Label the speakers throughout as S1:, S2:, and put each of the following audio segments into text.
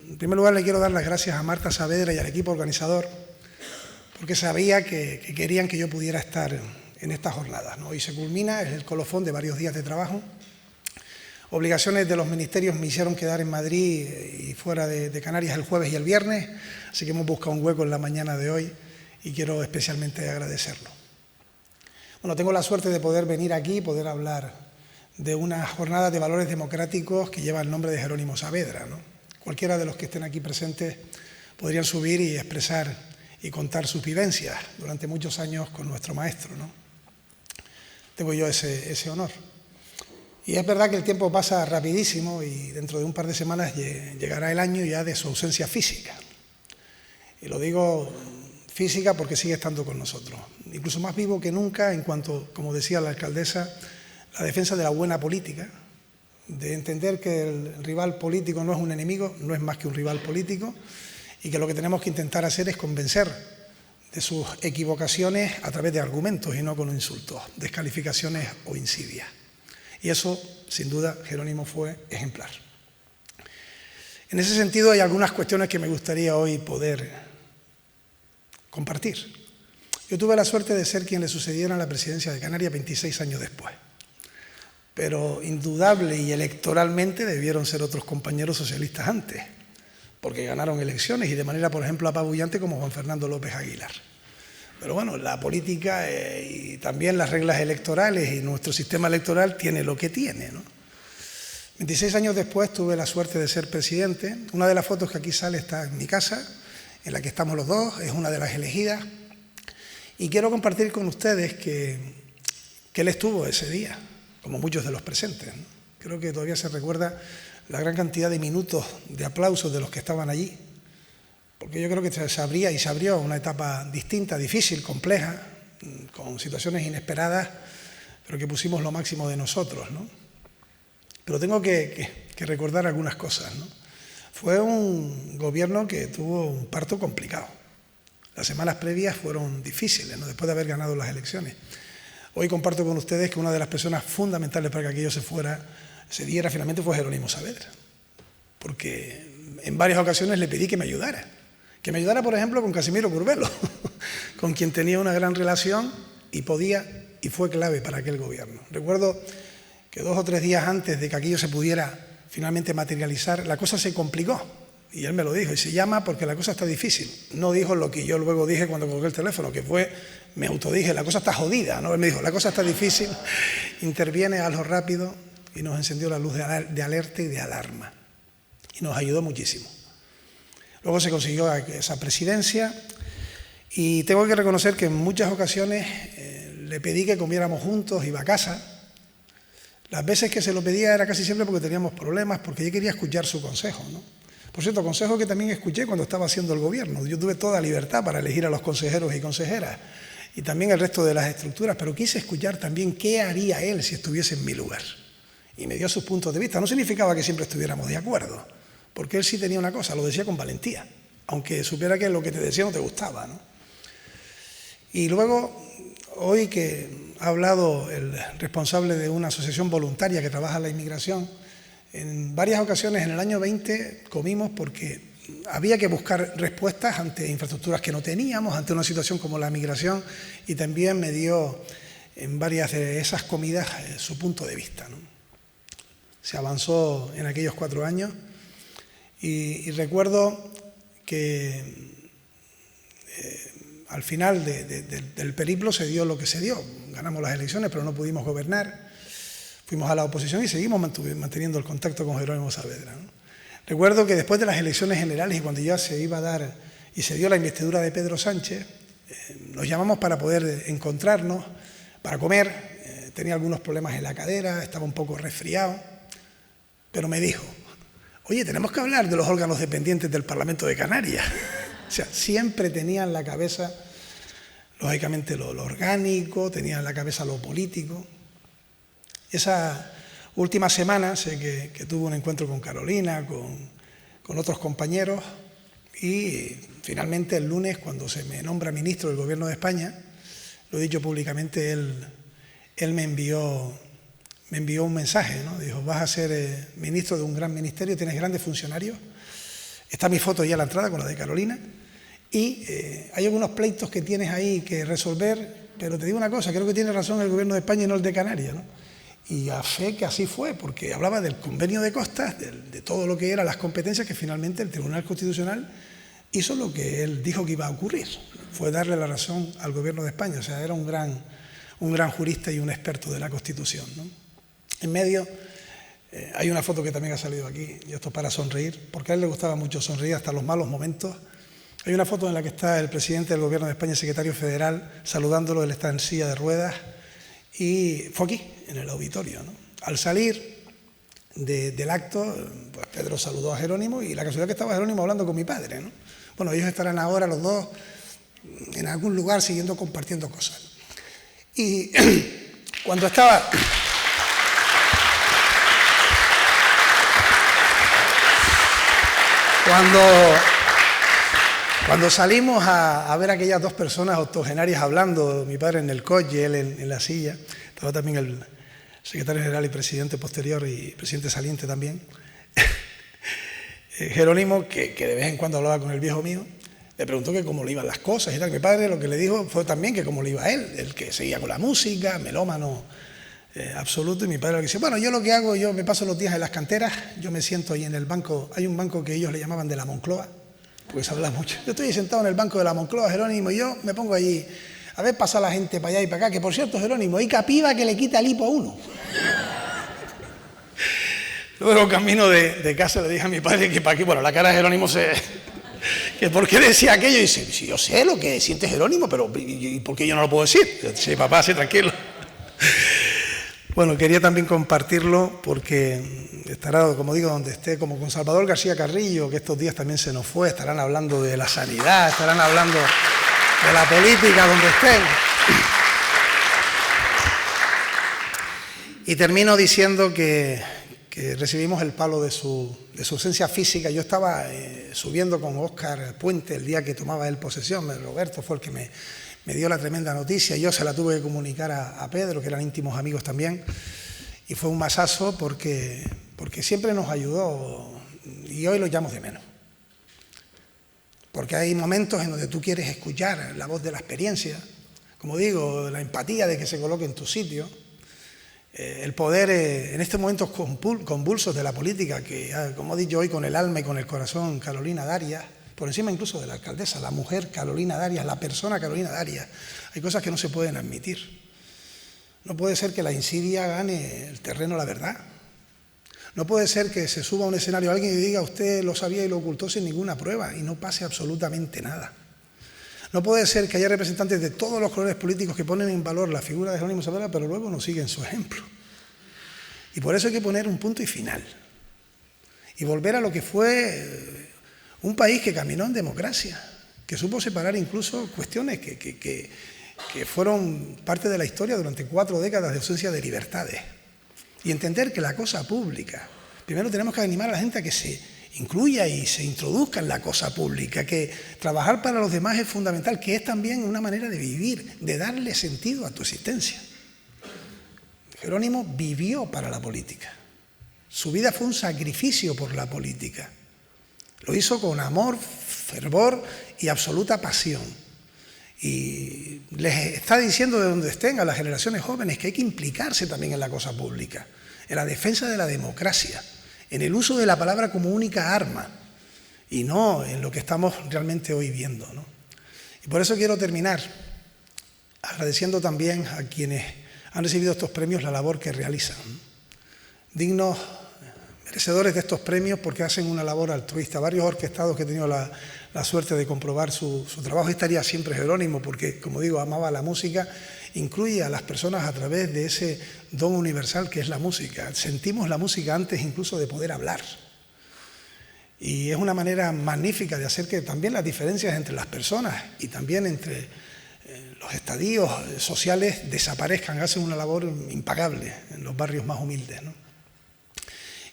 S1: En primer lugar, le quiero dar las gracias a Marta Saavedra y al equipo organizador, porque sabía que querían que yo pudiera estar en estas jornadas, ¿no? Hoy se culmina, es el colofón de varios días de trabajo. Obligaciones de los ministerios me hicieron quedar en Madrid y fuera de Canarias el jueves y el viernes, así que hemos buscado un hueco en la mañana de hoy y quiero especialmente agradecerlo. Bueno, tengo la suerte de poder venir aquí y poder hablar de una jornada de valores democráticos que lleva el nombre de Jerónimo Saavedra, ¿no? Cualquiera de los que estén aquí presentes podrían subir y expresar y contar sus vivencias durante muchos años con nuestro maestro, ¿no? Tengo yo ese honor. Y es verdad que el tiempo pasa rapidísimo y dentro de un par de semanas llegará el año ya de su ausencia física. Y lo digo física porque sigue estando con nosotros, incluso más vivo que nunca en cuanto, como decía la alcaldesa, la defensa de la buena política, de entender que el rival político no es un enemigo, no es más que un rival político, y que lo que tenemos que intentar hacer es convencer de sus equivocaciones a través de argumentos y no con insultos, descalificaciones o insidias. Y eso, sin duda, Jerónimo fue ejemplar. En ese sentido, hay algunas cuestiones que me gustaría hoy poder compartir. Yo tuve la suerte de ser quien le sucediera en la presidencia de Canarias 26 años después. Pero indudable y electoralmente debieron ser otros compañeros socialistas antes, porque ganaron elecciones y de manera, por ejemplo, apabullante como Juan Fernando López Aguilar. Pero bueno, la política y también las reglas electorales y nuestro sistema electoral tiene lo que tiene, ¿no? 26 años después tuve la suerte de ser presidente. Una de las fotos que aquí sale está en mi casa, en la que estamos los dos, es una de las elegidas. Y quiero compartir con ustedes que él estuvo ese día, como muchos de los presentes, ¿no? Creo que todavía se recuerda la gran cantidad de minutos de aplausos de los que estaban allí, porque yo creo que se abrió una etapa distinta, difícil, compleja, con situaciones inesperadas, pero que pusimos lo máximo de nosotros, ¿no? Pero tengo que recordar algunas cosas, ¿no? Fue un gobierno que tuvo un parto complicado. Las semanas previas fueron difíciles, ¿no? Después de haber ganado las elecciones. Hoy comparto con ustedes que una de las personas fundamentales para que aquello se diera finalmente fue Jerónimo Saavedra, porque en varias ocasiones le pedí que me ayudara, por ejemplo, con Casimiro Curvelo, con quien tenía una gran relación y fue clave para aquel gobierno. Recuerdo que 2 o 3 días antes de que aquello se pudiera finalmente materializar, la cosa se complicó. Y él me lo dijo, y se llama porque la cosa está difícil. No dijo lo que yo luego dije cuando colgué el teléfono, que fue, me autodije, la cosa está jodida, ¿no? Él me dijo, la cosa está difícil, interviene a lo rápido y nos encendió la luz de alerta y de alarma. Y nos ayudó muchísimo. Luego se consiguió esa presidencia y tengo que reconocer que en muchas ocasiones le pedí que comiéramos juntos, iba a casa. Las veces que se lo pedía era casi siempre porque teníamos problemas, porque yo quería escuchar su consejo, ¿no? Por cierto, consejo que también escuché cuando estaba haciendo el gobierno. Yo tuve toda libertad para elegir a los consejeros y consejeras y también el resto de las estructuras, pero quise escuchar también qué haría él si estuviese en mi lugar. Y me dio sus puntos de vista. No significaba que siempre estuviéramos de acuerdo, porque él sí tenía una cosa, lo decía con valentía, aunque supiera que lo que te decía no te gustaba, ¿no? Y luego, hoy que ha hablado el responsable de una asociación voluntaria que trabaja en la inmigración, en varias ocasiones en el año 20 comimos porque había que buscar respuestas ante infraestructuras que no teníamos, ante una situación como la migración, y también me dio en varias de esas comidas su punto de vista, ¿no? Se avanzó en aquellos 4 años y recuerdo que al final del periplo se dio lo que se dio. Ganamos las elecciones, pero no pudimos gobernar. Fuimos a la oposición y seguimos manteniendo el contacto con Jerónimo Saavedra, ¿no? Recuerdo que después de las elecciones generales y cuando ya se iba a dar y se dio la investidura de Pedro Sánchez, nos llamamos para poder encontrarnos, para comer. Tenía algunos problemas en la cadera, estaba un poco resfriado, pero me dijo, oye, tenemos que hablar de los órganos dependientes del Parlamento de Canarias. O sea, siempre tenía en la cabeza, lógicamente, lo orgánico, tenía en la cabeza lo político. Esa última semana sé que tuve un encuentro con Carolina, con otros compañeros y finalmente el lunes, cuando se me nombra ministro del Gobierno de España, lo he dicho públicamente, él me envió un mensaje, ¿no? Dijo, vas a ser ministro de un gran ministerio, tienes grandes funcionarios, Está mi foto ya a la entrada con la de Carolina. Y hay algunos pleitos que tienes ahí que resolver, pero te digo una cosa, creo que tiene razón el Gobierno de España y no el de Canarias, ¿no? Y a fe que así fue, porque hablaba del convenio de costas, de todo lo que eran las competencias, que finalmente el Tribunal Constitucional hizo lo que él dijo que iba a ocurrir, fue darle la razón al Gobierno de España. O sea, era un gran jurista y un experto de la Constitución, ¿no? En medio hay una foto que también ha salido aquí, y esto es para sonreír, porque a él le gustaba mucho sonreír hasta los malos momentos. Hay una foto en la que está el presidente del Gobierno de España, el secretario federal, saludándolo. Él está en silla de ruedas y fue aquí, en el auditorio, ¿no? Al salir del acto, pues Pedro saludó a Jerónimo y la casualidad que estaba Jerónimo hablando con mi padre, ¿no? Bueno, ellos estarán ahora los dos en algún lugar siguiendo compartiendo cosas. Y cuando estaba... Cuando salimos a ver a aquellas dos personas octogenarias hablando, mi padre en el coche, él en la silla, estaba también el secretario general y presidente posterior y presidente saliente también, Jerónimo, que de vez en cuando hablaba con el viejo mío, le preguntó que cómo le iban las cosas y tal. Mi padre lo que le dijo fue también que cómo le iba a él, el que seguía con la música, melómano absoluto. Y mi padre lo que dice, bueno, yo lo que hago, yo me paso los días en las canteras, yo me siento ahí en el banco, hay un banco que ellos le llamaban de la Moncloa, porque se habla mucho. Yo estoy sentado en el banco de la Moncloa, Jerónimo, y yo me pongo allí a ver pasar la gente para allá y para acá, que por cierto, Jerónimo, hay capiva que le quita el hipo a uno. Luego camino de casa le dije a mi padre que para aquí, bueno, la cara de Jerónimo que por qué decía aquello, y dice, si yo sé lo que siente Jerónimo, pero ¿y por qué yo no lo puedo decir? Sí, papá, sí, tranquilo. Bueno, quería también compartirlo porque estará, como digo, donde esté, como con Salvador García Carrillo, que estos días también se nos fue, estarán hablando de la sanidad, estarán hablando de la política, donde estén. Y termino diciendo que recibimos el palo de su ausencia física. Yo estaba subiendo con Óscar Puente el día que tomaba él posesión. Roberto fue el que me dio la tremenda noticia. Yo se la tuve que comunicar a Pedro, que eran íntimos amigos también. Y fue un masazo porque siempre nos ayudó y hoy lo llamo de menos. Porque hay momentos en donde tú quieres escuchar la voz de la experiencia, como digo, la empatía de que se coloque en tu sitio. El poder, en estos momentos convulsos de la política, que, como he dicho hoy, con el alma y con el corazón, Carolina Darias, por encima incluso de la alcaldesa, la mujer Carolina Darias, la persona Carolina Darias, hay cosas que no se pueden admitir. No puede ser que la insidia gane el terreno a la verdad. No puede ser que se suba a un escenario alguien y diga usted lo sabía y lo ocultó sin ninguna prueba y no pase absolutamente nada. No puede ser que haya representantes de todos los colores políticos que ponen en valor la figura de Jerónimo Saavedra, pero luego no siguen su ejemplo. Y por eso hay que poner un punto y final. Y volver a lo que fue un país que caminó en democracia, que supo separar incluso cuestiones que fueron parte de la historia durante 4 décadas de ausencia de libertades. Y entender que la cosa pública, primero tenemos que animar a la gente a que se incluya y se introduzca en la cosa pública, que trabajar para los demás es fundamental, que es también una manera de vivir, de darle sentido a tu existencia. Jerónimo vivió para la política. Su vida fue un sacrificio por la política. Lo hizo con amor, fervor y absoluta pasión. Y les está diciendo de donde estén a las generaciones jóvenes que hay que implicarse también en la cosa pública, en la defensa de la democracia, en el uso de la palabra como única arma y no en lo que estamos realmente hoy viendo, ¿no? Y por eso quiero terminar agradeciendo también a quienes han recibido estos premios la labor que realizan. Dignos merecedores de estos premios porque hacen una labor altruista. Varios orquestados que he tenido la suerte de comprobar su trabajo. Estaría siempre Jerónimo porque, como digo, amaba la música. Incluye a las personas a través de ese don universal que es la música. Sentimos la música antes incluso de poder hablar. Y es una manera magnífica de hacer que también las diferencias entre las personas y también entre los estadios sociales desaparezcan. Hacen una labor impagable en los barrios más humildes, ¿no?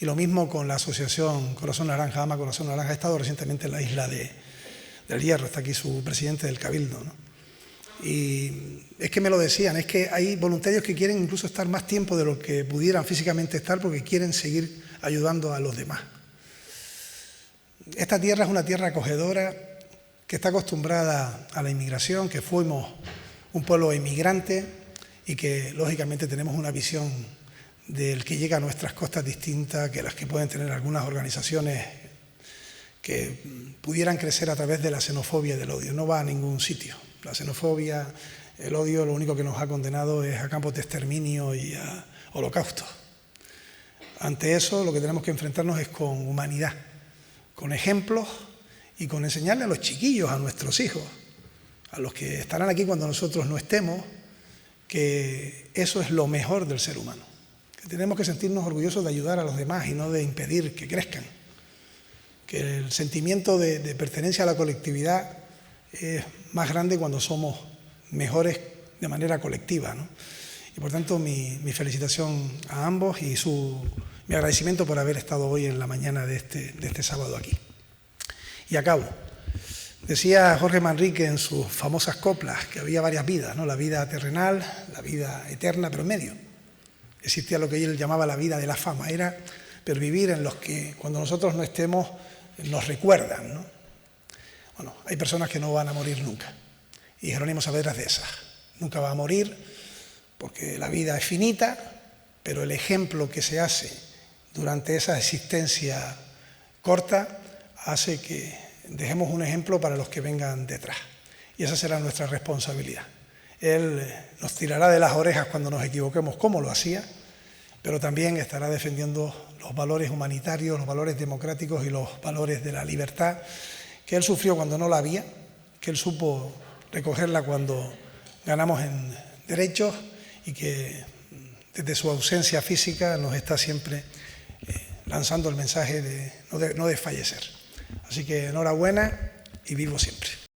S1: Y lo mismo con la asociación Corazón Naranja, Ama Corazón Naranja. He estado recientemente en la isla del Hierro, está aquí su presidente del Cabildo, ¿no? Y es que me lo decían, es que hay voluntarios que quieren incluso estar más tiempo de lo que pudieran físicamente estar porque quieren seguir ayudando a los demás. esta tierra es una tierra acogedora que está acostumbrada a la inmigración, que fuimos un pueblo inmigrante y que lógicamente tenemos una visión del que llega a nuestras costas distinta que las que pueden tener algunas organizaciones que pudieran crecer a través de la xenofobia y del odio. No va a ningún sitio. La xenofobia, el odio, lo único que nos ha condenado es a campos de exterminio y a holocaustos. Ante eso, lo que tenemos que enfrentarnos es con humanidad, con ejemplos y con enseñarle a los chiquillos, a nuestros hijos, a los que estarán aquí cuando nosotros no estemos, que eso es lo mejor del ser humano. Que tenemos que sentirnos orgullosos de ayudar a los demás y no de impedir que crezcan. Que el sentimiento de pertenencia a la colectividad es más grande cuando somos mejores de manera colectiva, ¿no? Y por tanto mi felicitación a ambos y mi agradecimiento por haber estado hoy en la mañana de este sábado aquí. Y acabo. Decía Jorge Manrique en sus famosas coplas que había varias vidas, ¿no? La vida terrenal, la vida eterna, pero en medio existía lo que él llamaba la vida de la fama, era pervivir en los que cuando nosotros no estemos nos recuerdan, ¿no? Bueno, hay personas que no van a morir nunca y Jerónimo Saavedra es de esas. Nunca va a morir porque la vida es finita, pero el ejemplo que se hace durante esa existencia corta hace que dejemos un ejemplo para los que vengan detrás. Y esa será nuestra responsabilidad. Él nos tirará de las orejas cuando nos equivoquemos, como lo hacía, pero también estará defendiendo los valores humanitarios, los valores democráticos y los valores de la libertad que él sufrió cuando no la había, que él supo recogerla cuando ganamos en derechos y que desde su ausencia física nos está siempre lanzando el mensaje de no desfallecer. Así que enhorabuena y vivo siempre.